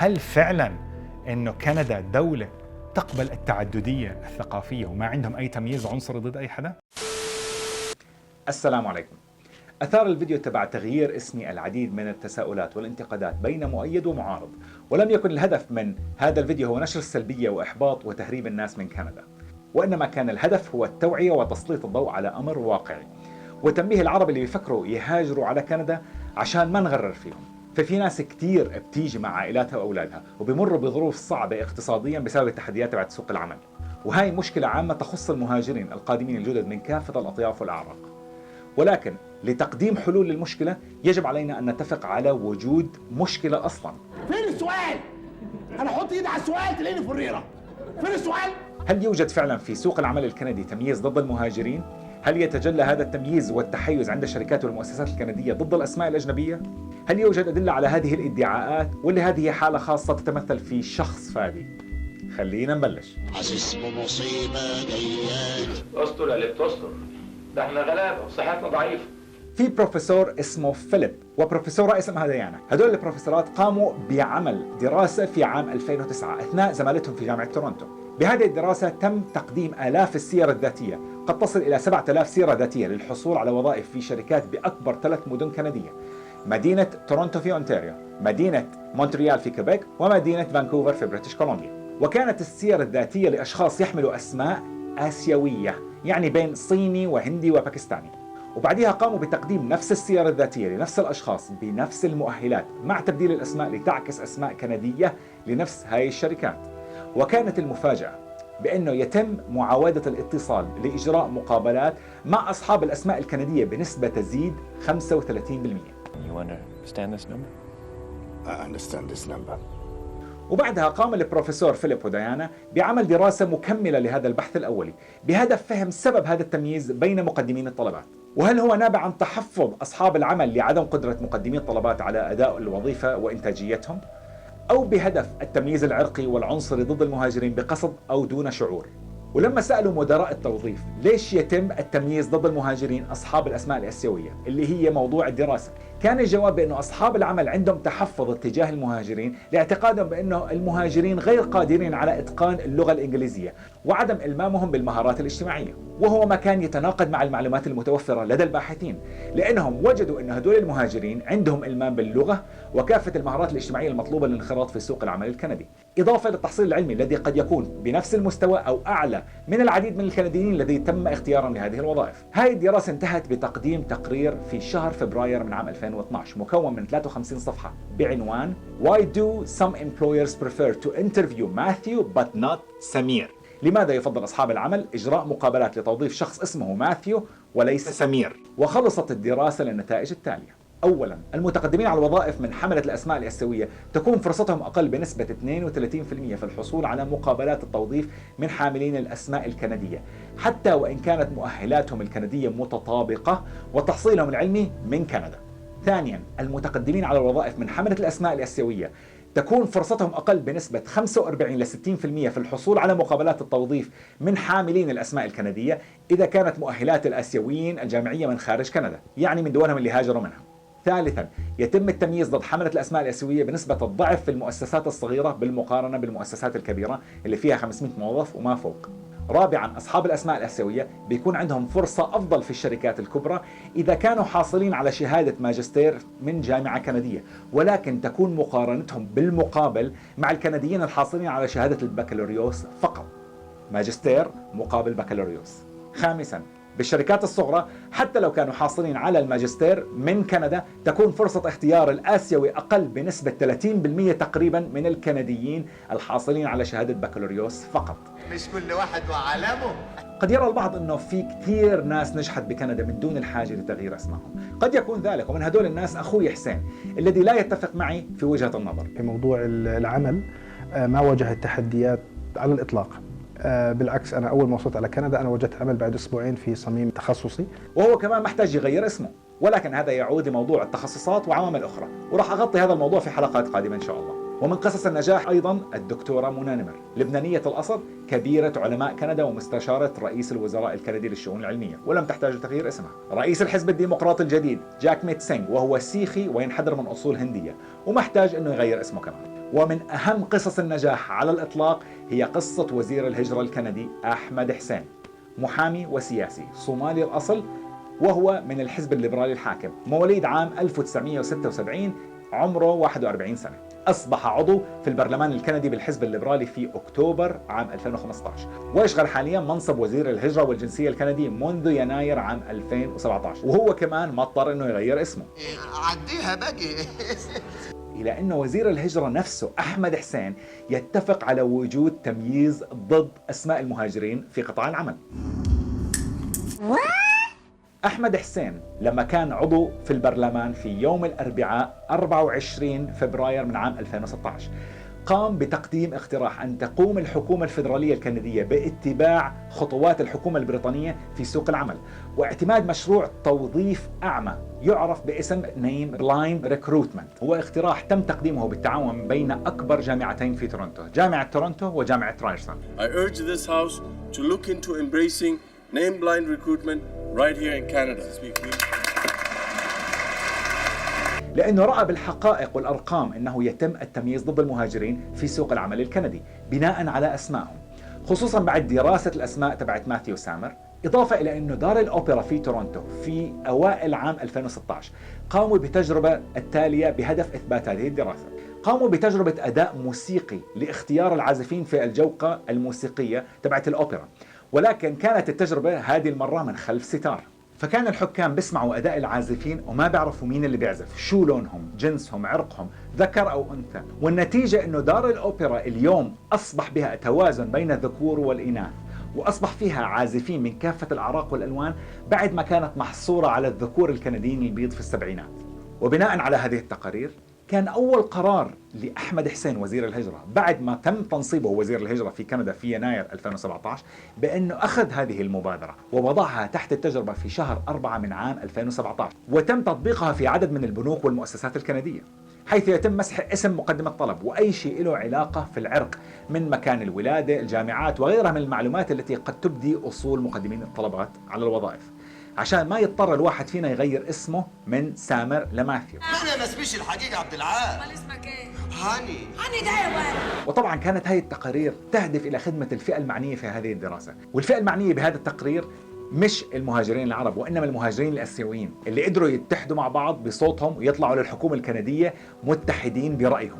هل فعلا انه كندا دولة تقبل التعددية الثقافية وما عندهم اي تمييز عنصري ضد اي حدا؟ السلام عليكم. أثار الفيديو تبع تغيير اسمي العديد من التساؤلات والانتقادات بين مؤيد ومعارض، ولم يكن الهدف من هذا الفيديو هو نشر السلبية وإحباط وتهريب الناس من كندا، وإنما كان الهدف هو التوعية وتسليط الضوء على أمر واقعي، وتنبيه العرب اللي بيفكروا يهاجروا على كندا عشان ما نغرر فيهم. ففي ناس كتير بتيجي مع عائلاتها وأولادها وبيمروا بظروف صعبة اقتصاديا بسبب التحديات تبعت سوق العمل، وهي مشكلة عامة تخص المهاجرين القادمين الجدد من كافة الأطياف والأعراق. ولكن لتقديم حلول للمشكلة يجب علينا أن نتفق على وجود مشكلة أصلا. فين السؤال؟ أنا أحط إيدي على السؤال تلاقيني فريرة. فين السؤال؟ هل يوجد فعلا في سوق العمل الكندي تمييز ضد المهاجرين؟ هل يتجلى هذا التمييز والتحيز عند الشركات والمؤسسات الكندية ضد الأسماء الأجنبية؟ هل يوجد أدلة على هذه الادعاءات؟ ولا هذه حالة خاصة تتمثل في شخص فادي؟ خلينا نبلش. حاسس بمصيبة جاية. استر يا اللي بتستر، ده احنا غلابه وصحتنا ضعيفه. في بروفيسور اسمه فيليب وبروفيسورة اسمها ديانا، هدول البروفيسورات قاموا بعمل دراسة في عام 2009 أثناء زمالتهم في جامعة تورونتو. بهذه الدراسة تم تقديم آلاف السير الذاتية، قد تصل إلى 7000 سيرة ذاتية للحصول على وظائف في شركات بأكبر 3 مدن كندية: مدينة تورونتو في أونتاريو، مدينة مونتريال في كيبيك، ومدينة فانكوفر في بريتش كولومبيا. وكانت السير الذاتية لأشخاص يحملوا أسماء آسيوية، يعني بين صيني وهندي وباكستاني، وبعدها قاموا بتقديم نفس السير الذاتية لنفس الأشخاص بنفس المؤهلات مع تبديل الأسماء لتعكس أسماء كندية لنفس هاي الشركات. وكانت المفاجأة بأنه يتم معاودة الاتصال لإجراء مقابلات مع أصحاب الأسماء الكندية بنسبة تزيد 35%. You understand this number? I understand this number. وبعدها قام البروفيسور فيليب وديانا بعمل دراسة مكملة لهذا البحث الأولي بهدف فهم سبب هذا التمييز بين مقدمين الطلبات، وهل هو نابع عن تحفظ أصحاب العمل لعدم قدرة مقدمي الطلبات على أداء الوظيفة وإنتاجيتهم، أو بهدف التمييز العرقي والعنصري ضد المهاجرين بقصد أو دون شعور. ولما سألوا مدراء التوظيف ليش يتم التمييز ضد المهاجرين أصحاب الأسماء الآسيوية اللي هي موضوع الدراسة، كان الجواب بأنه أصحاب العمل عندهم تحفظ اتجاه المهاجرين لاعتقادهم بأنه المهاجرين غير قادرين على إتقان اللغة الإنجليزية وعدم إلمامهم بالمهارات الاجتماعية، وهو ما كان يتناقض مع المعلومات المتوفرة لدى الباحثين، لأنهم وجدوا أن هدول المهاجرين عندهم إلمام باللغة وكافة المهارات الاجتماعية المطلوبة للانخراط في سوق العمل الكندي، إضافة للتحصيل العلمي الذي قد يكون بنفس المستوى أو أعلى من العديد من الكنديين الذي تم اختيارهم لهذه الوظائف. هذه الدراسة انتهت بتقديم تقرير في شهر فبراير من عام 2012 مكون من 53 صفحة بعنوان Why do some employers prefer to interview Matthew but not سمير؟ لماذا يفضل أصحاب العمل إجراء مقابلات لتوظيف شخص اسمه ماثيو وليس سمير؟ وخلصت الدراسة للنتائج التالية. أولا، المتقدمين على الوظائف من حملة الأسماء الآسيوية تكون فرصتهم أقل بنسبة 32% في الحصول على مقابلات التوظيف من حاملين الأسماء الكندية، حتى وإن كانت مؤهلاتهم الكندية متطابقة وتحصيلهم العلمي من كندا. ثانيا، المتقدمين على الوظائف من حملة الأسماء الآسيوية تكون فرصتهم أقل بنسبة 45 ل 60% في الحصول على مقابلات التوظيف من حاملين الأسماء الكندية إذا كانت مؤهلات الآسيويين الجامعية من خارج كندا، يعني من دولهم اللي هاجروا منها. ثالثا، يتم التمييز ضد حملة الأسماء الآسيوية بنسبة الضعف في المؤسسات الصغيرة بالمقارنة بالمؤسسات الكبيرة اللي فيها 500 موظف وما فوق. رابعا، أصحاب الأسماء الآسيوية بيكون عندهم فرصة أفضل في الشركات الكبرى إذا كانوا حاصلين على شهادة ماجستير من جامعة كندية، ولكن تكون مقارنتهم بالمقابل مع الكنديين الحاصلين على شهادة البكالوريوس فقط. ماجستير مقابل بكالوريوس. خامسا، بالشركات الصغرى حتى لو كانوا حاصلين على الماجستير من كندا تكون فرصة اختيار الآسيوي أقل بنسبة 30% تقريبا من الكنديين الحاصلين على شهادة بكالوريوس فقط. مش كل واحد وعالمه. قد يرى البعض أنه في كثير ناس نجحت بكندا من دون الحاجة لتغيير اسمائهم، قد يكون ذلك، ومن هدول الناس أخوي حسين الذي لا يتفق معي في وجهة النظر. في موضوع العمل ما واجهت تحديات على الإطلاق، بالعكس أنا أول ما وصلت على كندا أنا وجدت عمل بعد أسبوعين في صميم تخصصي، وهو كمان محتاج يغير اسمه، ولكن هذا يعود لموضوع التخصصات وعوامل أخرى، وراح أغطي هذا الموضوع في حلقات قادمة إن شاء الله. ومن قصص النجاح أيضا الدكتورة منى نمر، لبنانية الأصل، كبيرة علماء كندا ومستشارة رئيس الوزراء الكندي للشؤون العلمية ولم تحتاج لتغيير اسمها. رئيس الحزب الديمقراطي الجديد جاكميت سينغ وهو سيخي وينحدر من أصول هندية ومحتاج أنه يغير اسمه كمان. ومن أهم قصص النجاح على الإطلاق هي قصة وزير الهجرة الكندي أحمد حسين، محامي وسياسي صومالي الأصل، وهو من الحزب الليبرالي الحاكم، مواليد عام 1976، عمره 41 سنة. أصبح عضو في البرلمان الكندي بالحزب الليبرالي في أكتوبر عام 2015، ويشغل حاليا منصب وزير الهجرة والجنسية الكندي منذ يناير عام 2017، وهو كمان ما اضطر إنه يغير اسمه. عديها باقي. إلى أن وزير الهجرة نفسه أحمد حسين يتفق على وجود تمييز ضد أسماء المهاجرين في قطاع العمل. أحمد حسين لما كان عضو في البرلمان في يوم الأربعاء 24 فبراير من عام 2016 قام بتقديم اقتراح أن تقوم الحكومة الفيدرالية الكندية باتباع خطوات الحكومة البريطانية في سوق العمل، واعتماد مشروع توظيف أعمى يعرف باسم Name Blind Recruitment. هو اقتراح تم تقديمه بالتعاون بين أكبر جامعتين في تورونتو، جامعة تورونتو وجامعة رايرسون. I urge this house to look into embracing name blind recruitment right here in Canada. لأنه رأى بالحقائق والأرقام أنه يتم التمييز ضد المهاجرين في سوق العمل الكندي بناء على أسمائهم، خصوصا بعد دراسة الأسماء تبعت ماثيو سامر، إضافة إلى أنه دار الأوبرا في تورونتو في أوائل عام 2016 قاموا بتجربة التالية بهدف إثبات هذه الدراسة. قاموا بتجربة أداء موسيقي لاختيار العازفين في الجوقة الموسيقية تبعت الأوبرا، ولكن كانت التجربة هذه المرة من خلف ستار. فكان الحكام بيسمعوا أداء العازفين وما بيعرفوا مين اللي بيعزف، شو لونهم، جنسهم، عرقهم، ذكر أو أنثى. والنتيجة أنه دار الأوبرا اليوم أصبح بها توازن بين الذكور والإناث، وأصبح فيها عازفين من كافة الأعراق والألوان بعد ما كانت محصورة على الذكور الكنديين البيض في السبعينات. وبناء على هذه التقارير كان أول قرار لأحمد حسين وزير الهجرة بعد ما تم تنصيبه وزير الهجرة في كندا في يناير 2017 بأنه أخذ هذه المبادرة ووضعها تحت التجربة في شهر 4 من عام 2017، وتم تطبيقها في عدد من البنوك والمؤسسات الكندية، حيث يتم مسح اسم مقدم الطلب وأي شيء له علاقة في العرق من مكان الولادة، الجامعات وغيرها من المعلومات التي قد تبدي أصول مقدمين الطلبات على الوظائف، عشان ما يضطر الواحد فينا يغير اسمه من سامر لماثيو. انا ما اسميش الحقيقه عبد العال. امال اسمك ايه؟ هاني ده يا ولد. وطبعا كانت هذه التقارير تهدف الى خدمه الفئه المعنيه في هذه الدراسه، والفئه المعنيه بهذا التقرير مش المهاجرين العرب وانما المهاجرين الاسيويين اللي قدروا يتحدوا مع بعض بصوتهم ويطلعوا للحكومه الكنديه متحدين برايهم.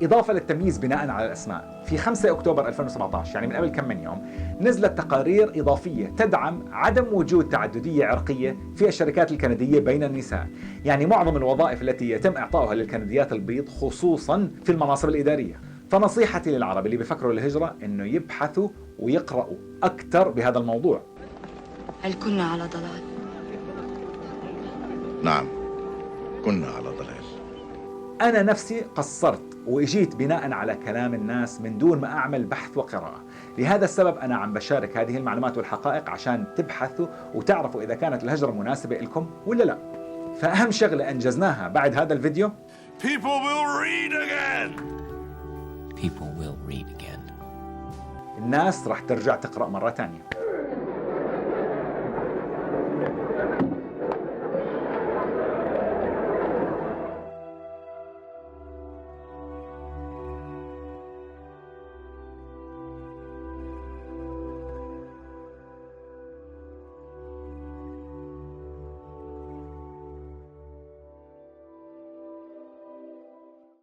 إضافة للتمييز بناء على الأسماء، في 5 أكتوبر 2017 يعني من قبل كم من يوم نزلت تقارير إضافية تدعم عدم وجود تعددية عرقية في الشركات الكندية بين النساء، يعني معظم الوظائف التي يتم إعطائها للكنديات البيض خصوصا في المناصب الإدارية. فنصيحتي للعرب اللي بيفكروا الهجرة إنه يبحثوا ويقرأوا أكثر بهذا الموضوع. هل كنا على ضلال؟ نعم كنا على ضلال. أنا نفسي قصرت وإجيت بناء على كلام الناس من دون ما أعمل بحث وقراءة. لهذا السبب أنا عم بشارك هذه المعلومات والحقائق عشان تبحثوا وتعرفوا إذا كانت الهجرة مناسبة لكم ولا لا. فأهم شغلة أنجزناها بعد هذا الفيديو People will read again. People will read again. الناس راح ترجع تقرأ مرة تانية.